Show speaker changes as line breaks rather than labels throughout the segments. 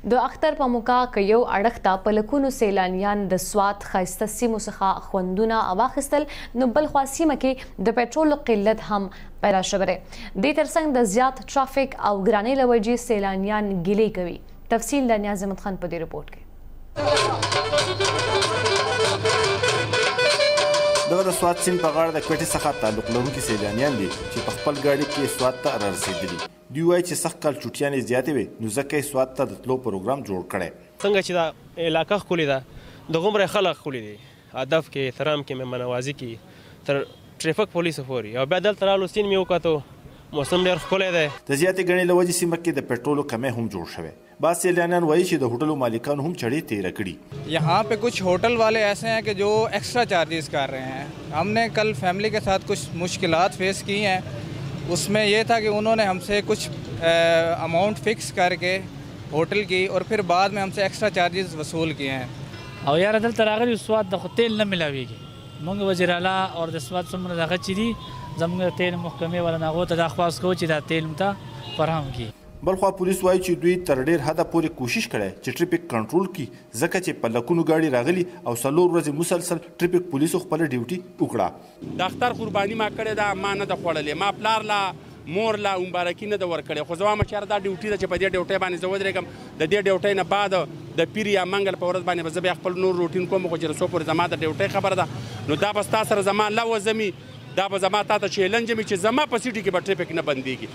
د اختر په موقع که یو اړخ ته په لکونو سیلانیان د سوات ښایسته سیمو څخه خوندونه واخیستل، نو بل خوا سیمه کې د پټرولو قلت هم پیدا شوی دی. دې ترڅنګ د زیات ټرافیک او ګرانۍ له وجې سیلانیان ګیلې کوي. تفصیل د نیاز احمد خان په دې رپورټ کې.
دغه د سوات سیند په غاړه د کوټې څخه تعلق لرونکي سیلانیان دي چې په خپل ګاډي کې سوات ته رارسېدلي. دوی وایي چې سخت کال چوټیانې زیاتې وې، نو ځکه یې سوات ته د تلو پروګرام جوړ کړی.
څنګه چې دا علاقه ښکلې ده، د غومره خلک ښکلي دي، ادب کې، احترام کې، مهمانوازي کې، تر ټریفک پولیسو پورې. او بیا دلته رالو سیند مې وکتو، موسم ډېر ښکلی دی. د
زیاتې ګڼې له وجې سیمه کې د پټرولو کمی هم جوړ شوی. بعض سیلانیان وایي چې د هوټلو مالکانو هم چړې تیره کړي.
यहाँ पे कुछ होटल वाले ऐसे हैं कि जो एक्स्ट्रा चार्जेस कर रहे हैं. हमने कल फैमिली के साथ कुछ मुश्किलात फेस की हैं. उसमें ये था कि उन्होंने हमसे कुछ अमाउंट फिक्स करके होटल की और फिर बाद में हमसे एक्स्ट्रा चार्जेस वसूल किए हैं.
او یاره دلته راغلي سوات د خو تیل نه ملاویږي. موږ وزیر اعلی او د سوات څومره دغه چې دي زموږ تیل محکمې والا هغو ته دا خواست کوو چې دا تیل موږ ته فراهم کړي.
بلخوا پولیس وایي چې دوی تر ډېر حده پورې کوشش کړی چې ټریفک کنټرول کړي، ځکه چې په لکونو ګاډي راغلي او 4 ورځې مسلسل ټریفک پولیسو خپله ډیوټي وکړه.
د اختر قرباني ما کړې ده، ما نه ده خوړلې، ما پلار لا مور لا مبارکي نه ده ورکړې. خو زه وایم چې دا ډیوټي ده چې په دې ډیوټۍ باندې زه ودرېږم. د دې ډیوټۍ نه بعد د پیر یا منګل په ورځ باندې به زه بیا خپل نور روټین کوم. خو چې رسو پورې زما د ډیوټۍ خبره ده، نو دا به ستا سره زما لوزمي، دا به زما تا ته چیلنج مي چې زما په سیټي کې به ټریفک نه بندېږي.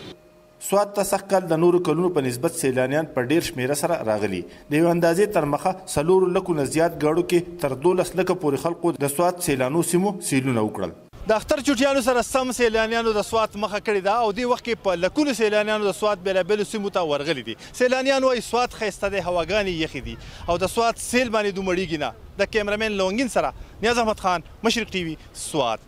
سوات ته سږ کال د نورو کلونو په نسبت سیلانیان په ډېر شمېره سره راغلي. د یو اندازې تر مخه 4 لکو نه زیات ګاډو کې تر 12 لکه پورې خلکو د سوات سیلانو سیمو سیلونه وکړل. د اختر چوټیانو سره سم سیلانیانو د سوات مخه کړې ده او دې وخت کې په لکونو سیلانیانو د سوات بېلابېلو سیمو ته ورغلي دي. سیلانیان وایي سوات ښایسته دی، هواګانې یخې دي او د سوات سیل باندې دومړېږي نه. د کیمرامین لونګین سره نیاز احمد خان، مشرق ټي وي، سوات.